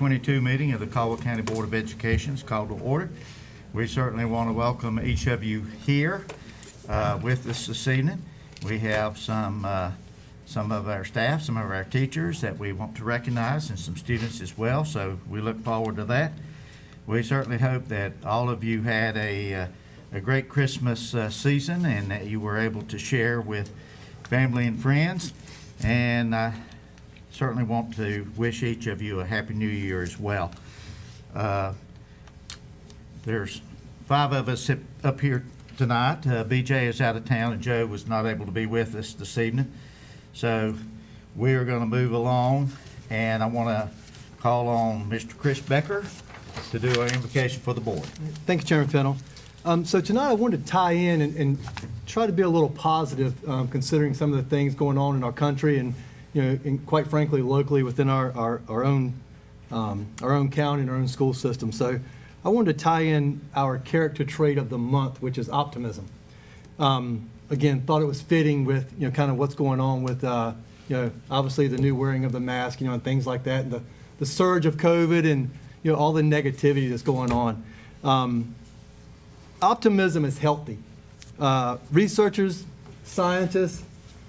2022 meeting of the Caldwell County Board of Education is called to order. We certainly want to welcome each of you here with us this evening. We have some of our staff, some of our teachers that we want to recognize, and some students as well, so we look forward to that. We certainly hope that all of you had a great Christmas season and that you were able to share with family and friends. And I certainly want to wish each of you a Happy New Year as well. There's 5 of us up here tonight. BJ is out of town and Joe was not able to be with us this evening. So we are going to move along, and I want to call on Mr. Chris Becker to do our invocation for the board. Thank you, Chairman Pennell. So tonight I wanted to tie in and try to be a little positive, considering some of the things going on in our country and, and quite frankly, locally within our own county and our own school system. So I wanted to tie in our character trait of the month, which is optimism. Again, thought it was fitting with, kind of what's going on with, obviously the new wearing of the mask, and things like that, and the surge of COVID and, all the negativity that's going on. Optimism is healthy. Researchers, scientists,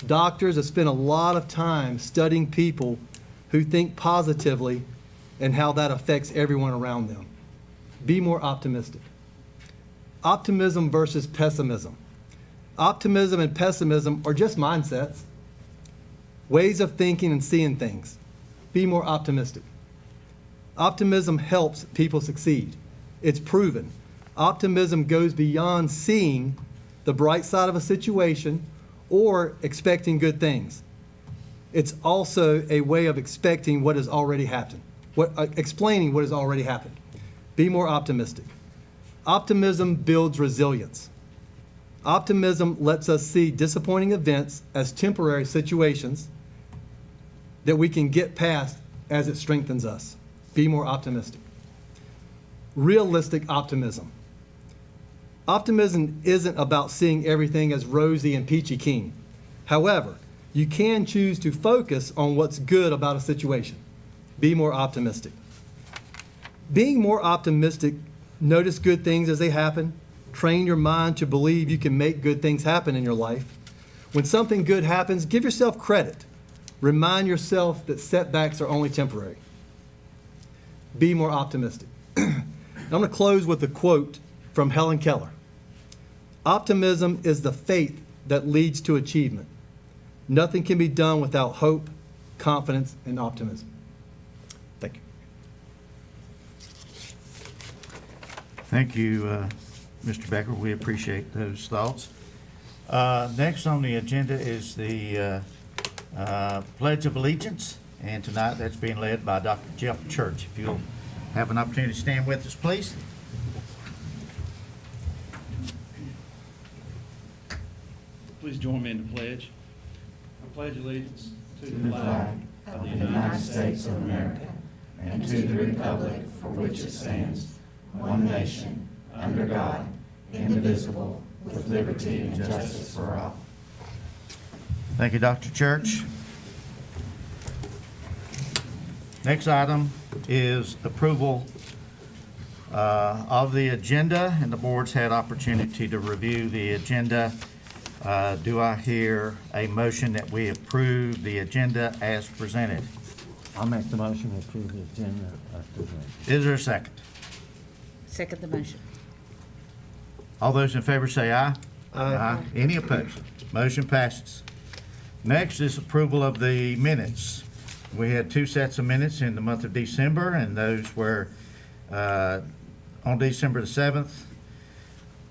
doctors have spent a lot of time studying people who think positively and how that affects everyone around them. Be more optimistic. Optimism versus pessimism. Optimism and pessimism are just mindsets, ways of thinking and seeing things. Be more optimistic. Optimism helps people succeed. It's proven. Optimism goes beyond seeing the bright side of a situation or expecting good things. It's also a way of expecting what has already happened, explaining what has already happened. Be more optimistic. Optimism builds resilience. Optimism lets us see disappointing events as temporary situations that we can get past as it strengthens us. Be more optimistic. Realistic optimism. Optimism isn't about seeing everything as rosy and peachy keen. However, you can choose to focus on what's good about a situation. Be more optimistic. Being more optimistic, notice good things as they happen. Train your mind to believe you can make good things happen in your life. When something good happens, give yourself credit. Remind yourself that setbacks are only temporary. Be more optimistic. I'm going to close with a quote from Helen Keller. Optimism is the faith that leads to achievement. Nothing can be done without hope, confidence, and optimism. Thank you. Thank you, Mr. Becker. We appreciate those thoughts. Next on the agenda is the Pledge of Allegiance, and tonight that's being led by Dr. Jeff Church. If you'll have an opportunity to stand with us, please. Please join me in the pledge. I pledge allegiance to the flag of the United States of America and to the republic for which it stands, one nation, under God, indivisible, with liberty and justice for all. Thank you, Dr. Church. Next item is approval of the agenda, and the board's had opportunity to review the agenda. Do I hear a motion that we approve the agenda as presented? I'll make the motion to approve the agenda as presented. Is there a second? Second the motion. All those in favor say aye. Aye. Any opposed? Motion passes. Next is approval of the minutes. We had 2 sets of minutes in the month of December, and those were on December the 7th,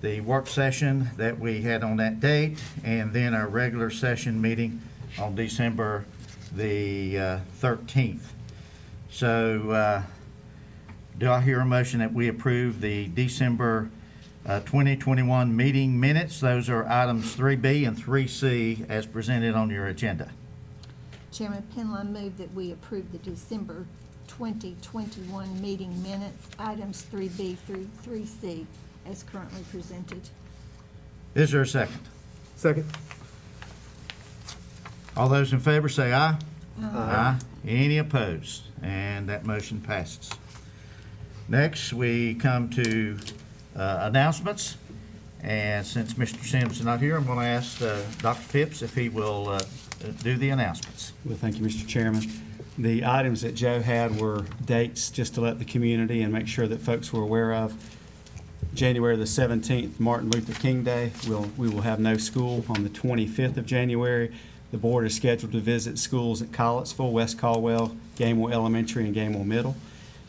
the work session that we had on that date, and then our regular session meeting on December the 13th. So do I hear a motion that we approve the December 2021 meeting minutes? Those are items 3B and 3C as presented on your agenda. Chairman Pennell, I move that we approve the December 2021 meeting minutes, items 3B through 3C, as currently presented. Is there a second? Second. All those in favor say aye. Aye. Any opposed? And that motion passes. Next, we come to announcements. And since Mr. Sims is not here, I'm going to ask Dr. Phipps if he will do the announcements. Well, thank you, Mr. Chairman. The items that Joe had were dates, just to let the community and make sure that folks were aware of. January the 17th, Martin Luther King Day. We will have no school on the 25th of January. The board is scheduled to visit schools at Collettsville, West Caldwell, Gamewell Elementary, and Gamewell Middle.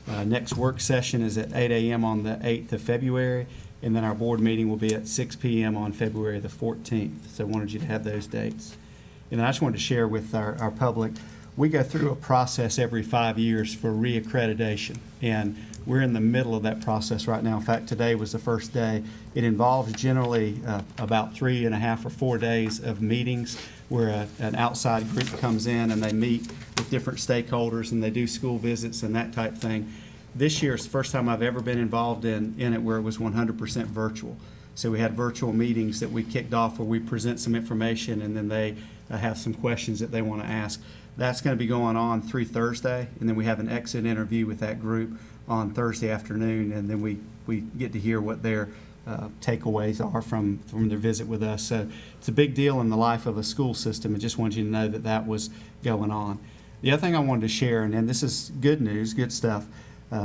Next work session is at 8 a.m. on the 8th of February, and then our board meeting will be at 6 p.m. on February the 14th. So I wanted you to have those dates. And I just wanted to share with our public, we go through a process every 5 years for reaccreditation, and we're in the middle of that process right now. In fact, today was the first day. It involves generally about 3.5 or 4 days of meetings where an outside group comes in and they meet with different stakeholders and they do school visits and that type thing. This year is the first time I've ever been involved in it where it was 100% virtual. So we had virtual meetings that we kicked off where we present some information and then they have some questions that they want to ask. That's going to be going on through Thursday, and then we have an exit interview with that group on Thursday afternoon, and then we get to hear what their takeaways are from their visit with us. So it's a big deal in the life of a school system. I just wanted you to know that that was going on. The other thing I wanted to share, and this is good news, good stuff.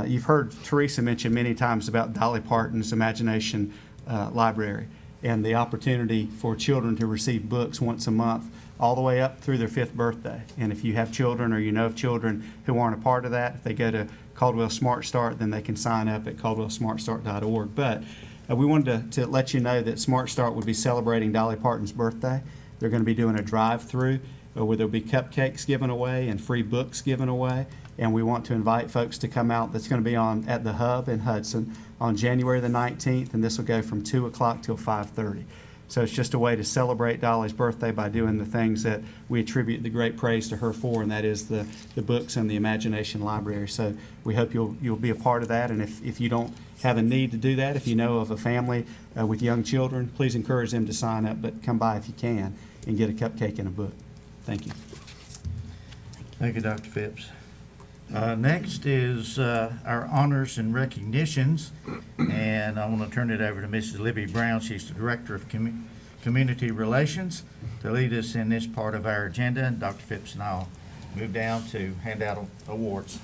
You've heard Teresa mention many times about Dolly Parton's Imagination Library and the opportunity for children to receive books once a month all the way up through their 5th birthday. And if you have children or you know of children who aren't a part of that, if they go to Caldwell Smart Start, then they can sign up at caldwellsmartstart.org. But we wanted to let you know that Smart Start would be celebrating Dolly Parton's birthday. They're going to be doing a drive-through where there'll be cupcakes given away and free books given away. And we want to invite folks to come out. That's going to be at the Hub in Hudson on January the 19th, and this will go from 2 o'clock till 5:30. So it's just a way to celebrate Dolly's birthday by doing the things that we attribute the great praise to her for, and that is the books and the Imagination Library. So we hope you'll be a part of that, and if you don't have a need to do that, if you know of a family with young children, please encourage them to sign up, but come by if you can and get a cupcake and a book. Thank you. Thank you, Dr. Phipps. Next is our honors and recognitions, and I want to turn it over to Mrs. Libby Brown. She's the Director of Community Relations to lead us in this part of our agenda, and Dr. Phipps and I'll move down to hand out awards.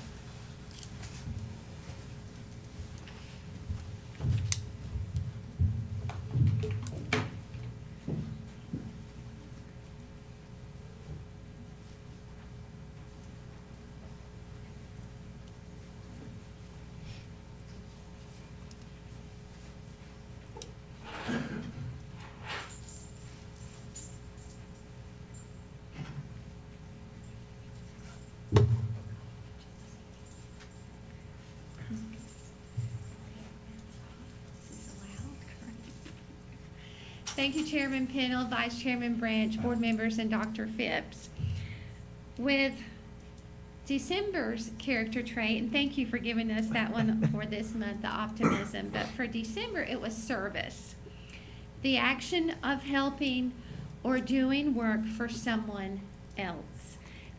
Thank you, Chairman Pennell, Vice Chairman Branch, board members, and Dr. Phipps. With December's character trait, and thank you for giving us that one for this month, the optimism, but for December, it was service. The action of helping or doing work for someone else.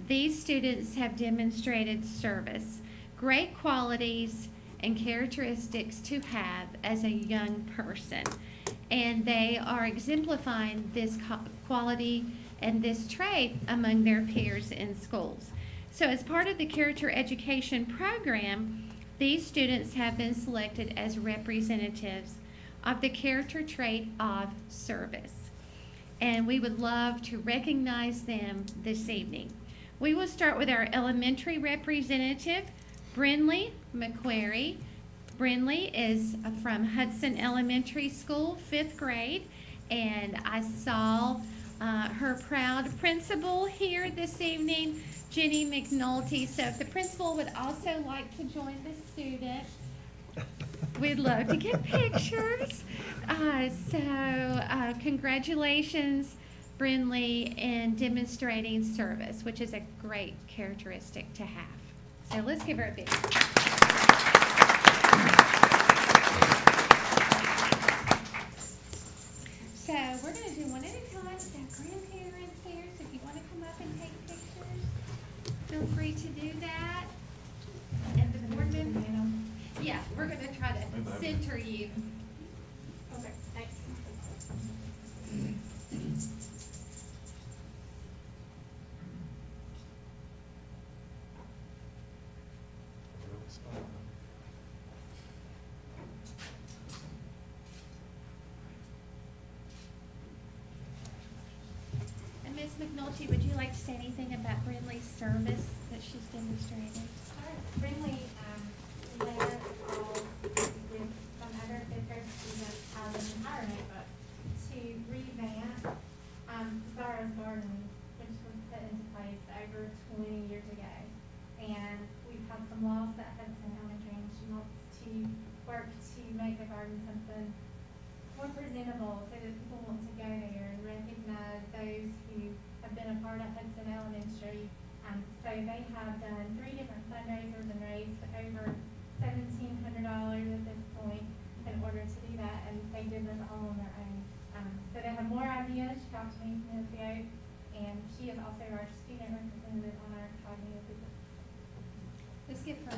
These students have demonstrated service, great qualities and characteristics to have as a young person. And they are exemplifying this quality and this trait among their peers in schools. So as part of the character education program, these students have been selected as representatives of the character trait of service. And we would love to recognize them this evening. We will start with our elementary representative, Brinley McQuarrie. Brinley is from Hudson Elementary School, 5th grade, and I saw her proud principal here this evening, Jenny McNulty. So if the principal would also like to join the student, we'd love to get pictures. Congratulations, Brinley, in demonstrating service, which is a great characteristic to have. So let's give her a big So we're going to do one at a time. We've got grandparents here, so if you want to come up and take pictures. center you. Okay, thanks. And Ms. McNulty, would you like to say anything about Brindley's service that she's demonstrated? Friendly, later, with some other fifth-grade students, have an entire notebook to revamp, Zara's gardening, which was put into place over 20 years ago. And we've had some laws that Hudson Elementary, and she wants to work to make the garden something more presentable so that people want to go there and recognize those who have been a part of Hudson Elementary. So they have done 3 different fundraisers and raised over $1,700 at this point in order to do that, and they did this all on their own. So they have more ideas. She talked to me minutes ago, and she is also our student representative on our cognitive business. Let's give her.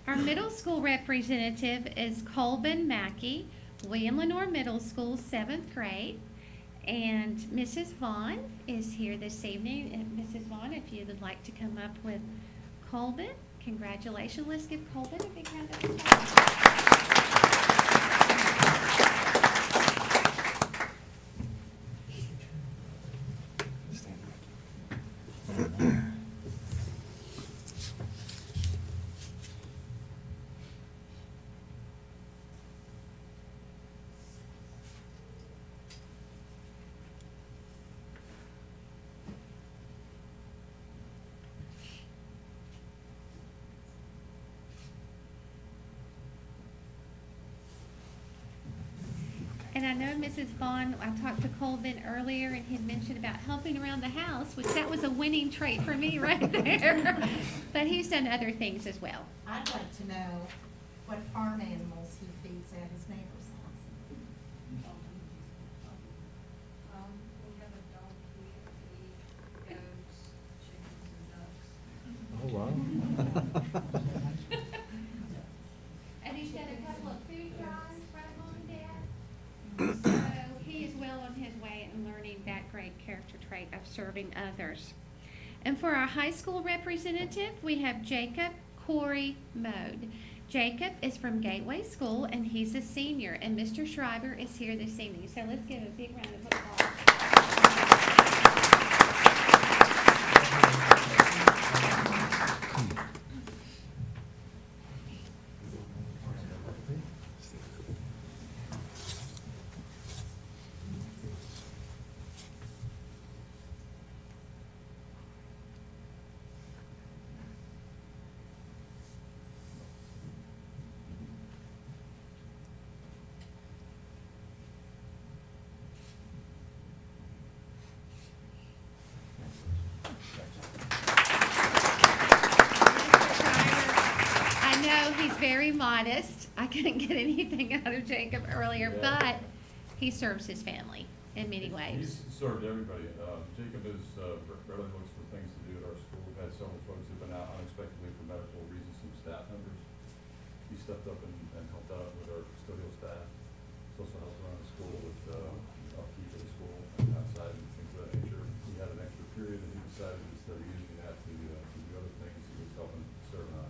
Our middle school representative is Colvin Mackey, William Lenore Middle School, 7th grade. And Mrs. Vaughn is here this evening. And Mrs. Vaughn, if you would like to come up with Colvin, congratulations. Let's give Colvin a big round of applause. And I know Mrs. Vaughn, I talked to Colvin earlier, and he had mentioned about helping around the house, which that was a winning trait for me right there. But he's done other things as well. I'd like to know what farm animals he feeds at his neighbor's house. We have a dog here, goats, chickens, and ducks. Oh, wow. And he's done a couple of food drives, right, Mom and Dad? So he is well on his way in learning that great character trait of serving others. And for our high school representative, we have Jacob Corey Mode. Jacob is from Gateway School, and he's a senior, and Mr. Schreiber is here this evening. So let's give a big round of applause. I know he's very modest. I couldn't get anything out of Jacob earlier, but he serves his family in many ways. He's served everybody. Jacob is rarely looks for things to do at our school. We've had several folks who've been out unexpectedly for medical reasons, some staff members. He stepped up and helped out with our custodial staff. He's also helped around the school with upkeep of the school and outside and things of that nature. He had an extra period and he decided instead of using that to do other things, he was helping serving us.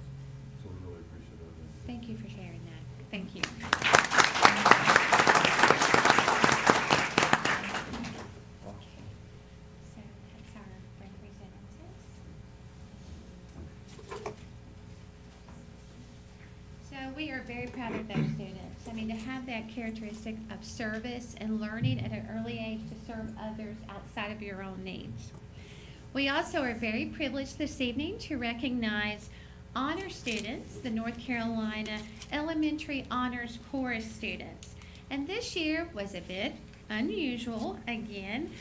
So we're really appreciative of him. Thank you for sharing that. Thank you. So that's our representatives. So we are very proud of those students. I mean, to have that characteristic of service and learning at an early age to serve others outside of your own needs. We also are very privileged this evening to recognize honor students, the North Carolina Elementary Honors Chorus students. And this year was a bit unusual again.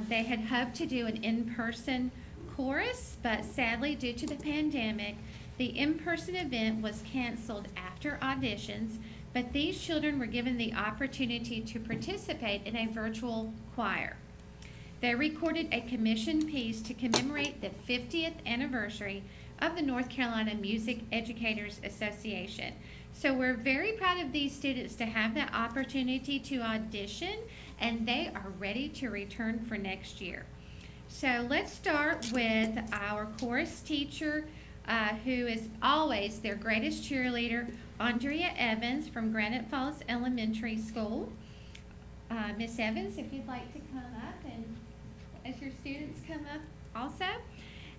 They had hoped to do an in-person chorus, but sadly, due to the pandemic, the in-person event was canceled after auditions, but these children were given the opportunity to participate in a virtual choir. They recorded a commission piece to commemorate the 50th anniversary of the North Carolina Music Educators Association. So we're very proud of these students to have that opportunity to audition, and they are ready to return for next year. So let's start with our chorus teacher, who is always their greatest cheerleader, Andrea Evans from Granite Falls Elementary School. Miss Evans, if you'd like to come up, and as your students come up also.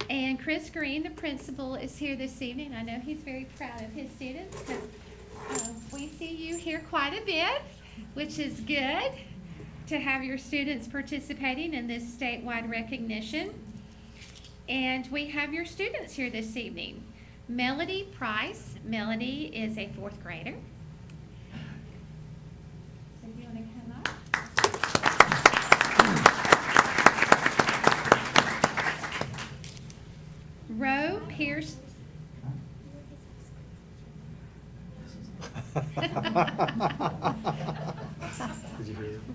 And Chris Green, the principal, is here this evening. I know he's very proud of his students because we see you here quite a bit, which is good to have your students participating in this statewide recognition. And we have your students here this evening. Melody Price. Melody is a 4th grader. So if you want to come up. Roe Pierce.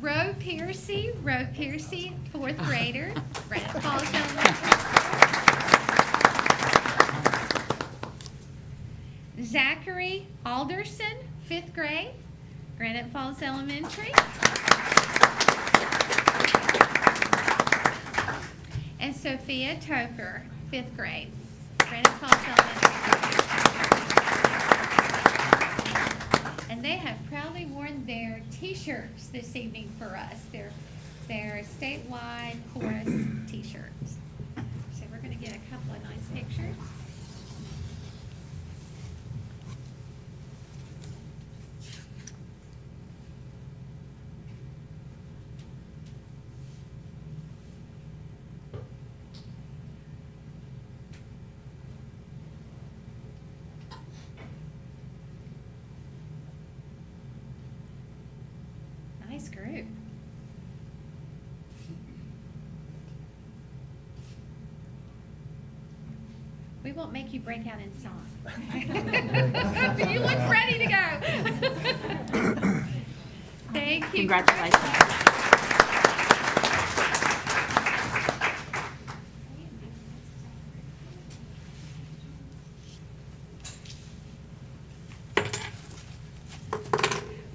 Roe Piercy, 4th grader, Granite Falls Elementary. Zachary Alderson, 5th grade, Granite Falls Elementary. And Sophia Toker, 5th grade, Granite Falls Elementary. And they have proudly worn their t-shirts this evening for us. They're statewide chorus t-shirts. So we're going to get a couple of nice pictures. Nice group. We won't make you break out in song. You look ready to go. Thank you. Congratulations.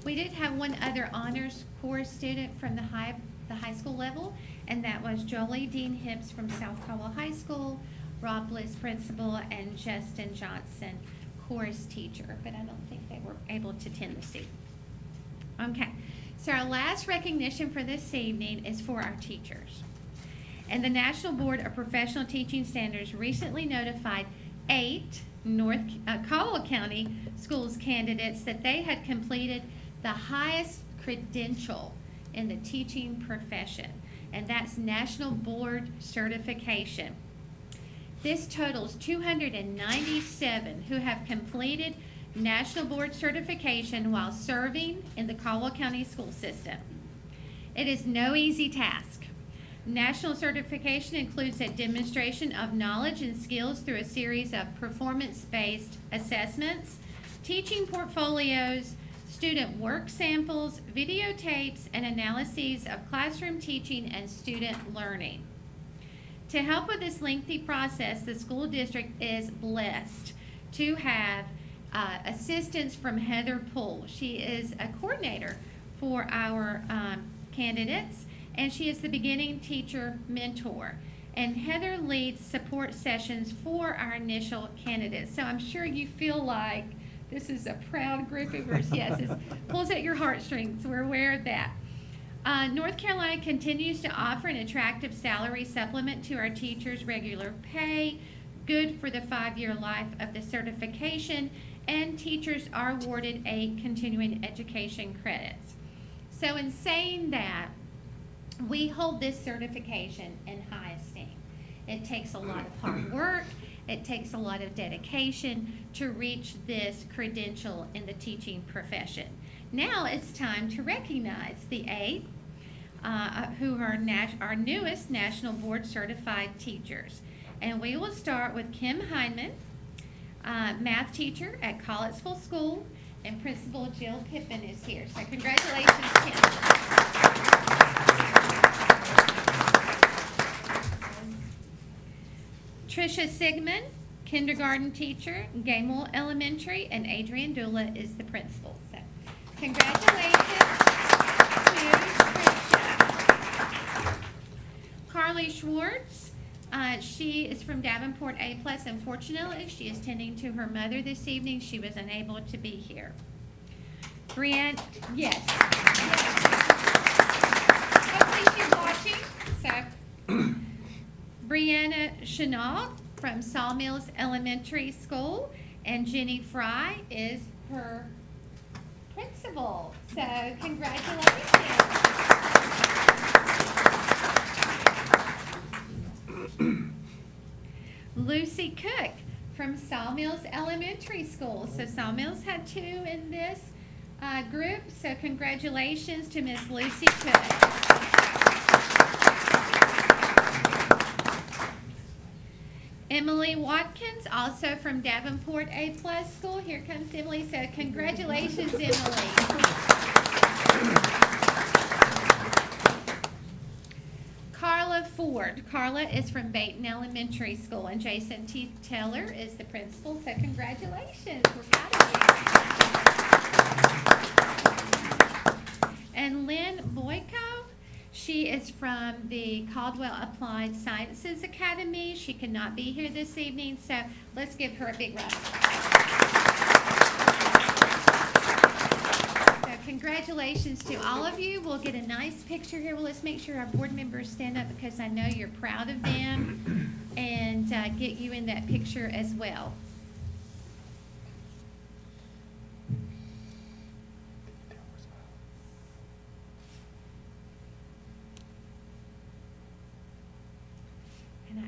We did have one other honors corps student from the high school level, and that was Jolie Dean Hibbs from South Caldwell High School, Rob Bliss, principal, and Justin Johnson, chorus teacher, but I don't think they were able to attend this evening. Okay, so our last recognition for this evening is for our teachers. And the National Board of Professional Teaching Standards recently notified 8 Caldwell County schools candidates that they had completed the highest credential in the teaching profession, and that's National Board Certification. This totals 297 who have completed National Board Certification while serving in the Caldwell County school system. It is no easy task. National certification includes a demonstration of knowledge and skills through a series of performance-based assessments, teaching portfolios, student work samples, videotapes, and analyses of classroom teaching and student learning. To help with this lengthy process, the school district is blessed to have assistance from Heather Poole. She is a coordinator for our candidates, and she is the beginning teacher mentor. And Heather leads support sessions for our initial candidates. So I'm sure you feel like this is a proud group of yours. Yes, it pulls at your heartstrings. We're aware of that. North Carolina continues to offer an attractive salary supplement to our teachers' regular pay, good for the 5-year life of the certification, and teachers are awarded a continuing education credits. So in saying that, we hold this certification in high esteem. It takes a lot of hard work. It takes a lot of dedication to reach this credential in the teaching profession. Now it's time to recognize the 8 who are our newest National Board Certified teachers. And we will start with Kim Heineman, math teacher at Collettsville School, and Principal Jill Pippin is here. So congratulations, Kim. Tricia Sigmund, kindergarten teacher, Gamewell Elementary, and Adrian Dula is the principal. So, congratulations to Tricia. Carly Schwartz, she is from Davenport A+. Unfortunately, she is tending to her mother this evening. She was unable to be here. Brianne, yes. Hopefully she's watching. So, Brianna Chenault from Sawmills Elementary School, and Jenny Fry is her principal. So, congratulations. Lucy Cook from Sawmills Elementary School. So Sawmills had 2 in this group. So congratulations to Miss Lucy Cook. Emily Watkins, also from Davenport A+ School. Here comes Emily. So congratulations, Emily. Carla Ford. Carla is from Baton Elementary School, and Jason T. Taylor is the principal. So congratulations. We're proud of you. And Lynn Boyko, she is from the Caldwell Applied Sciences Academy. She could not be here this evening, so let's give her a big round of applause. So congratulations to all of you. We'll get a nice picture here. Well, let's make sure our board members stand up because I know you're proud of them, and get you in that picture as well.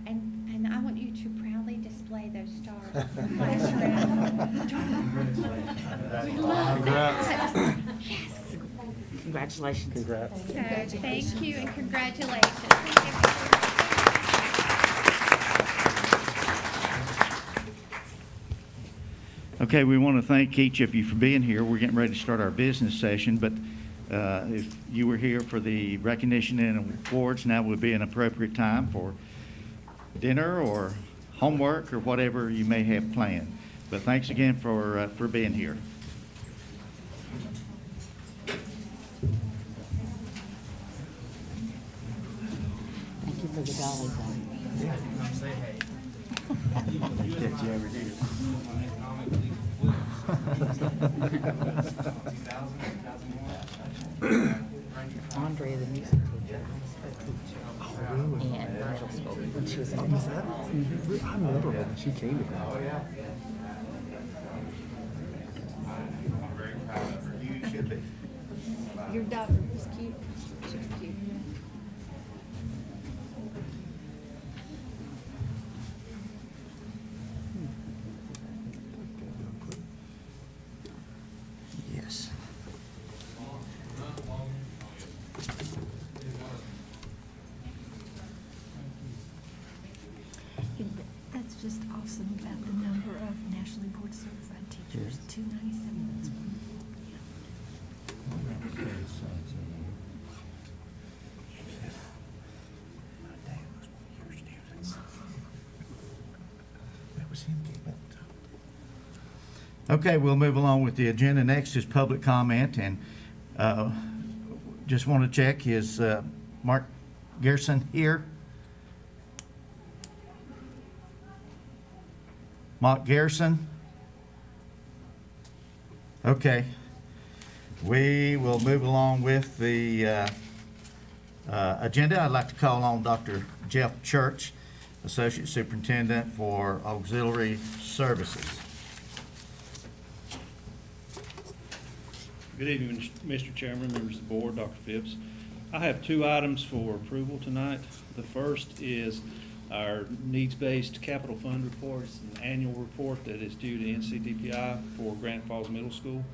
And I want you to proudly display those stars on the classroom. Yes. Congratulations. Congrats. So thank you and congratulations. Okay, we want to thank each of you for being here. We're getting ready to start our business session, but if you were here for the recognition and awards, now would be an appropriate time for dinner or homework or whatever you may have planned. But thanks again for being here. Thank you for the dolly thing. Andrea, the music teacher, and Nigel spoke when she was in the I remember when she came to that. You should be. Your daughter was cute. She was cute. Yes. That's just awesome about the number of nationally board certified teachers, 297. That's one. Okay, we'll move along with the agenda. Next is public comment, and just want to check, is Mark Garrison here? Mark Garrison? Okay. We will move along with the agenda. I'd like to call on Dr. Jeff Church, Associate Superintendent for Auxiliary Services. Good evening, Mr. Chairman, members of the board, Dr. Phipps. I have 2 items for approval tonight. The first is our needs-based capital fund report. It's an annual report that is due to NCDPI for Granite Falls Middle School,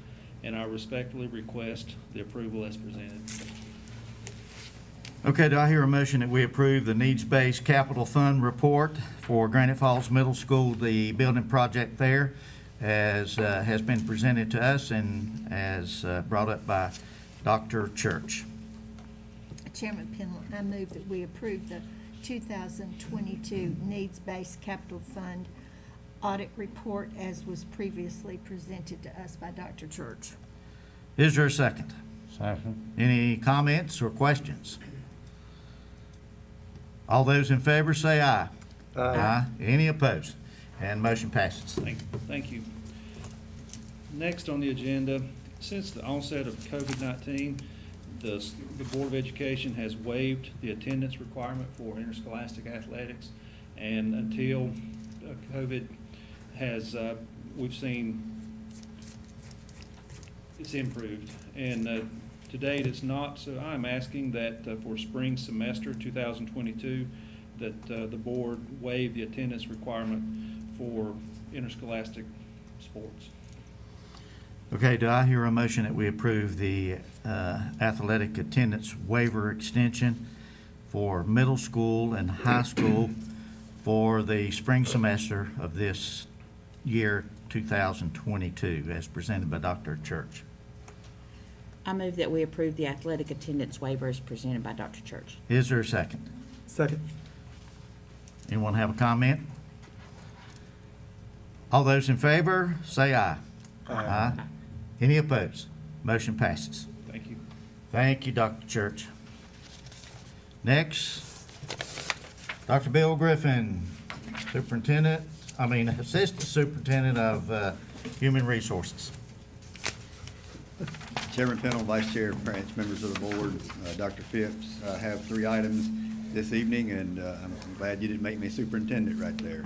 and I respectfully request the approval as presented. Okay, do I hear a motion that we approve the needs-based capital fund report for Granite Falls Middle School, the building project there, as has been presented to us and as brought up by Dr. Church? Chairman Penland, I move that we approve the 2022 Needs-Based Capital Fund Audit Report as was previously presented to us by Dr. Church. Is there a second? Second. Any comments or questions? All those in favor say aye. Aye. Any opposed? And motion passes. Thank you. Next on the agenda, since the onset of COVID-19, the Board of Education has waived the attendance requirement for interscholastic athletics. And until COVID has, we've seen it's improved. And to date, it's not. So I'm asking that for spring semester 2022, that the board waive the attendance requirement for interscholastic sports. Okay, do I hear a motion that we approve the athletic attendance waiver extension for middle school and high school for the spring semester of this year 2022 as presented by Dr. Church? I move that we approve the athletic attendance waiver as presented by Dr. Church. Is there a second? Second. Anyone have a comment? All those in favor, say aye. Aye. Any opposed? Motion passes. Thank you. Thank you, Dr. Church. Next, Dr. Bill Griffin, Assistant Superintendent of Human Resources. Chairman Pennell, Vice Chair, Branch, members of the board, Dr. Phipps, I have 3 items this evening, and I'm glad you didn't make me superintendent right there.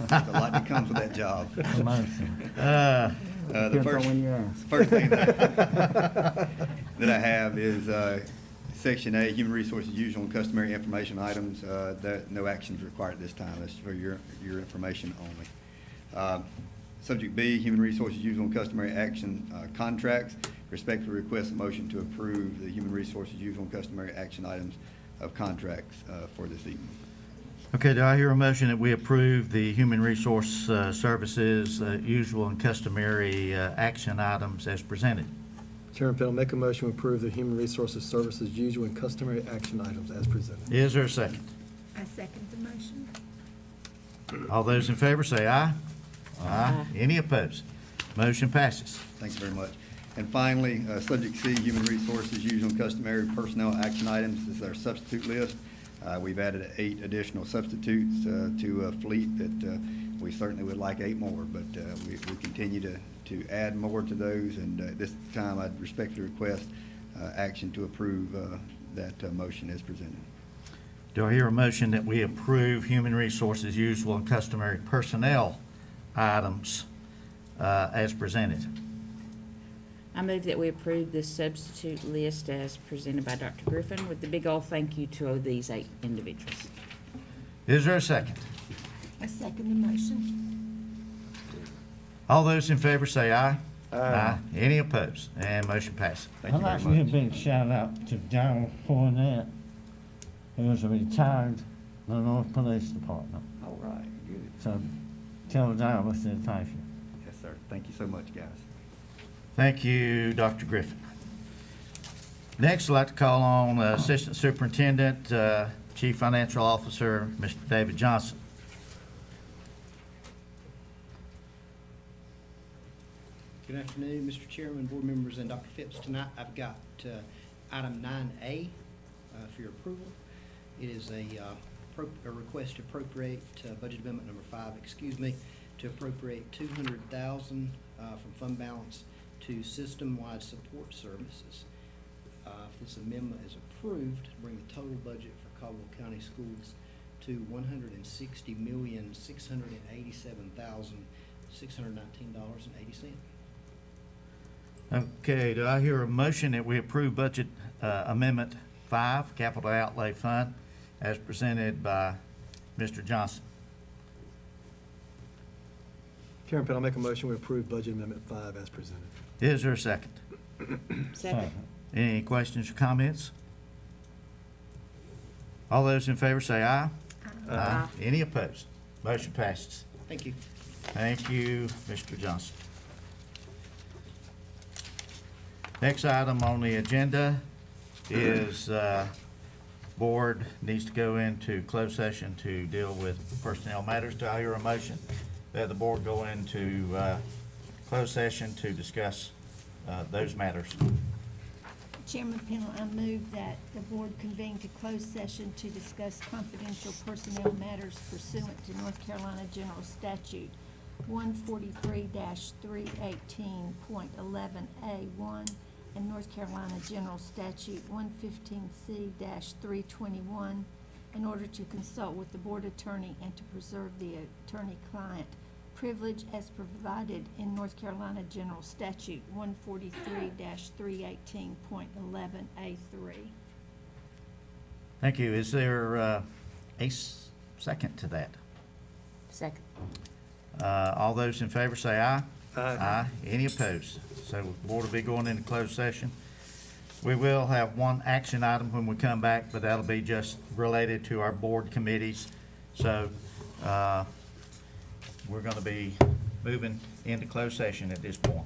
There's a lot that comes with that job. Promotion. The Depends on when you ask. first thing that I have is Section A, Human Resources Usual and Customary Information Items. That no action is required at this time. That's for your information only. Subject B, Human Resources Usual and Customary Action Contracts. Respectfully request a motion to approve the Human Resources Usual and Customary Action Items of contracts for this evening. Okay, do I hear a motion that we approve the Human Resource Services usual and customary action items as presented? Chairman Pennell, make a motion to approve the Human Resources Services usual and customary action items as presented. Is there a second? I second the motion. All those in favor say aye. Aye. Any opposed? Motion passes. Thank you very much. And finally, Subject C, Human Resources Usual and Customary Personnel Action Items. This is our substitute list. We've added 8 additional substitutes to a fleet that we certainly would like 8 more, but we continue to add more to those, and this time I'd respectfully request action to approve that motion as presented. Do I hear a motion that we approve Human Resources usual and customary personnel items as presented? I move that we approve this substitute list as presented by Dr. Griffin with the big old thank you to these 8 individuals. Is there a second? I second the motion. All those in favor say aye. Aye. Any opposed? And motion passes. Thank I'd you like very to give a much. big shout out to Darrell Fournette, who is a retired Lenore Police Department. All right, good. So tell Darrell we said thank you. Yes, sir. Thank you so much, guys. Thank you, Dr. Griffin. Next, I'd like to call on Assistant Superintendent, Chief Financial Officer, Mr. David Johnson. Good afternoon, Mr. Chairman, board members, and Dr. Phipps. Tonight, I've got item 9A for your approval. It is a request to appropriate budget amendment number 5, to appropriate $200,000 from fund balance to system-wide support services. If this amendment is approved, bring the total budget for Caldwell County Schools to $160,687,619.80. Okay, do I hear a motion that we approve budget amendment 5, capital outlay fund, as presented by Mr. Johnson? Chairman Pennell, I'll make a motion we approve budget amendment 5 as presented. Is there a second? Second. Any questions or comments? All those in favor say aye. Aye. Any opposed? Motion passes. Thank you. Thank you, Mr. Johnson. Next item on the agenda is board needs to go into closed session to deal with personnel matters. Do I hear a motion that the board go into closed session to discuss those matters? Chairman Pennell, I move that the board convene to closed session to discuss confidential personnel matters pursuant to North Carolina General Statute 143-318.11A1 and North Carolina General Statute 115C-321 in order to consult with the board attorney and to preserve the attorney-client privilege as provided in North Carolina General Statute 143-318.11A3. Thank you. Is there a second to that? Second. All those in favor say aye. Aye. Any opposed? So the board will be going into closed session. We will have one action item when we come back, but that'll be just related to our board committees. So we're going to be moving into closed session at this point.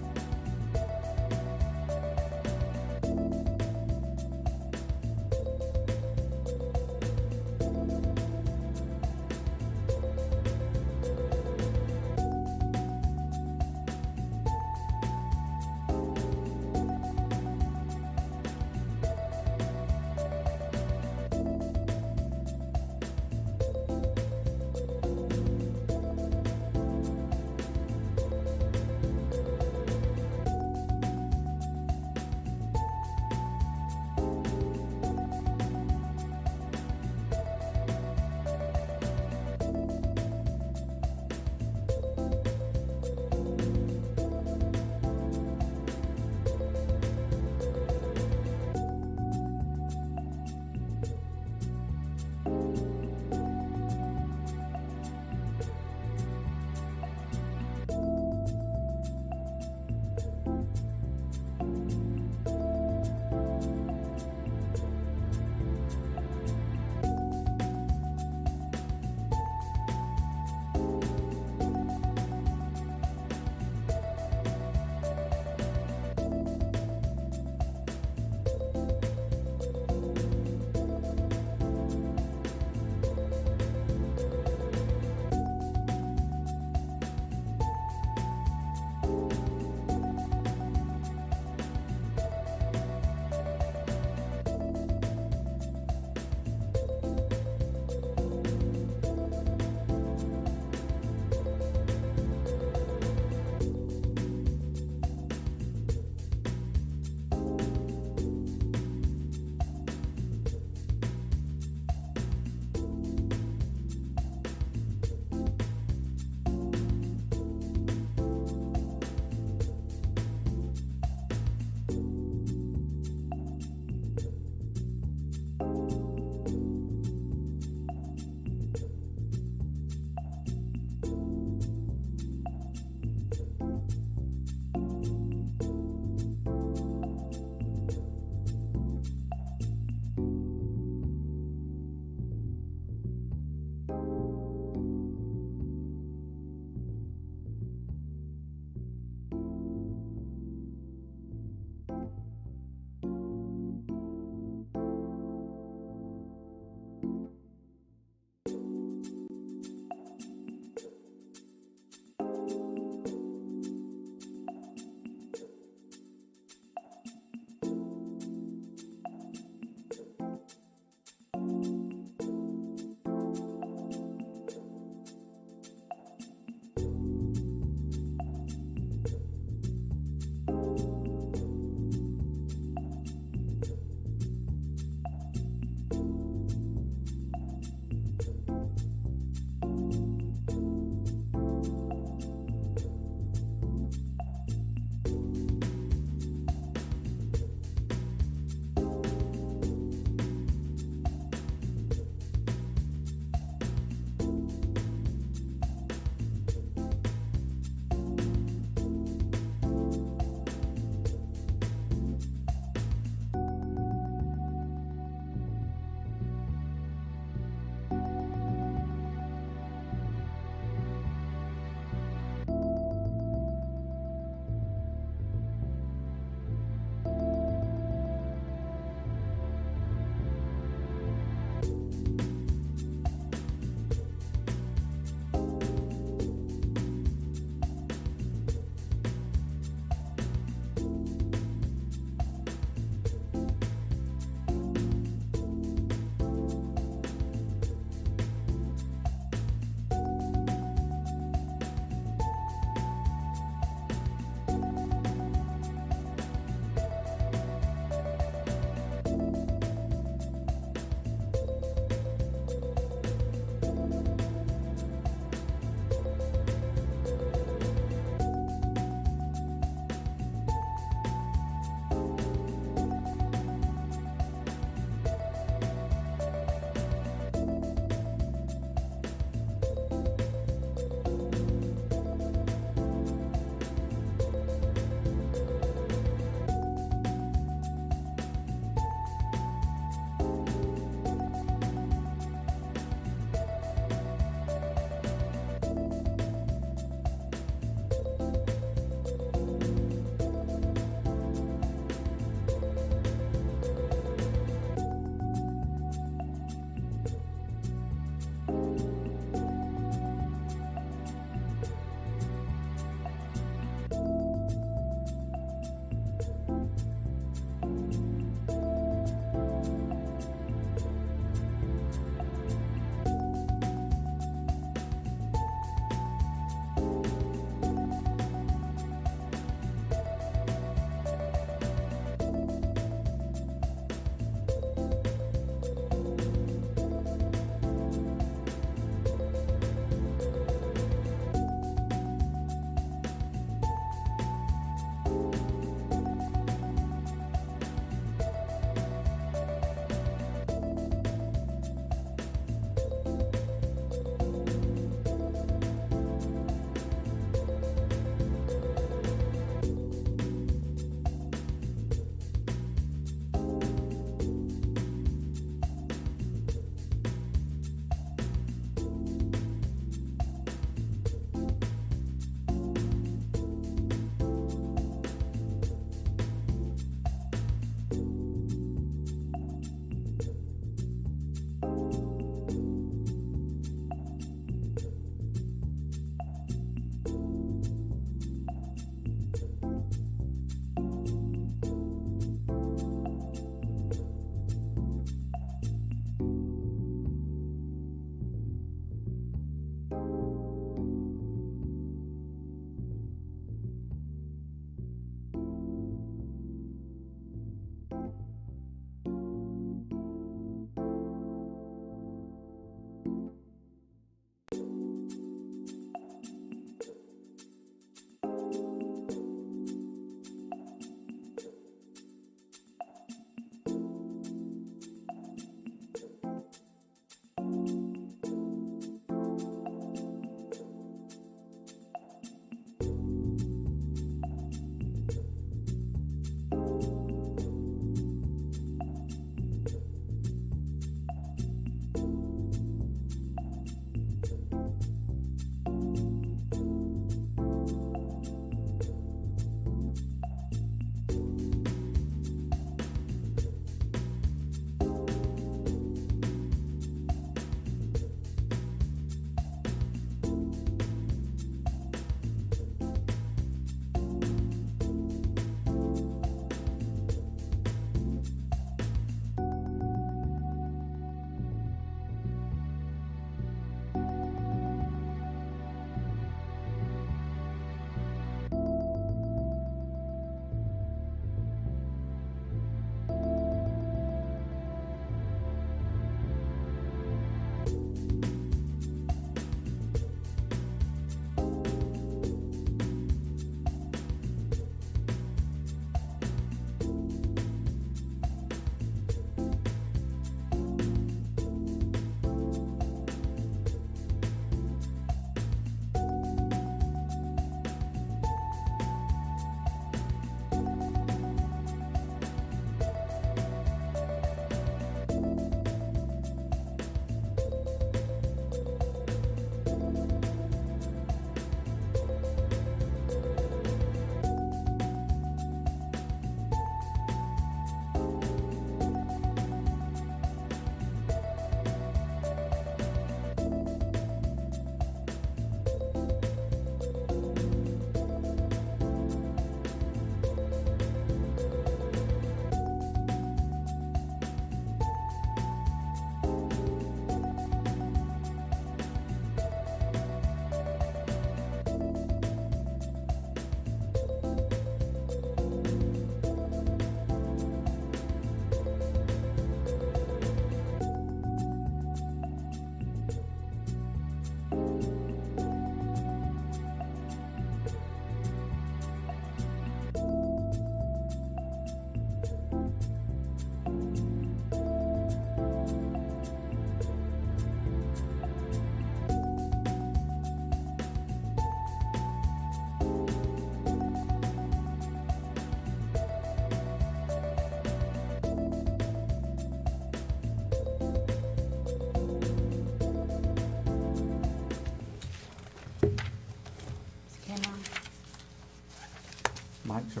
Clerks are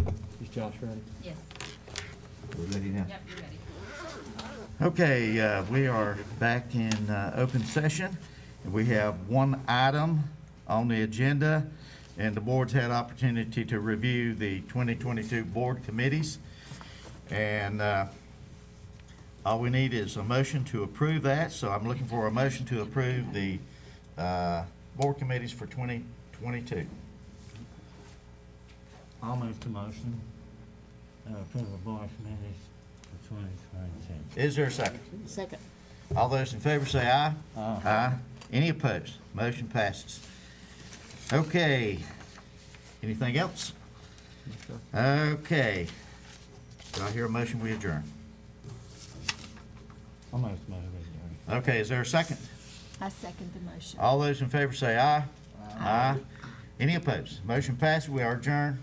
back. Is Josh ready? Yes. We're ready now. Yep, you're ready. Okay, we are back in open session. We have one item on the agenda, and the board's had opportunity to review the 2022 board committees. And all we need is a motion to approve that, so I'm looking for a motion to approve the board committees for 2022. I'll make the motion, approve the board committees for 2022. Is there a second? Second. All those in favor say aye. Aye. Aye. Any opposed? Motion passes. Okay. Anything else? Okay. Do I hear a motion we adjourn? I'll make the motion. Okay, is there a second? I second the motion. All those in favor say aye. Aye. Any opposed? Motion passes. We are adjourned.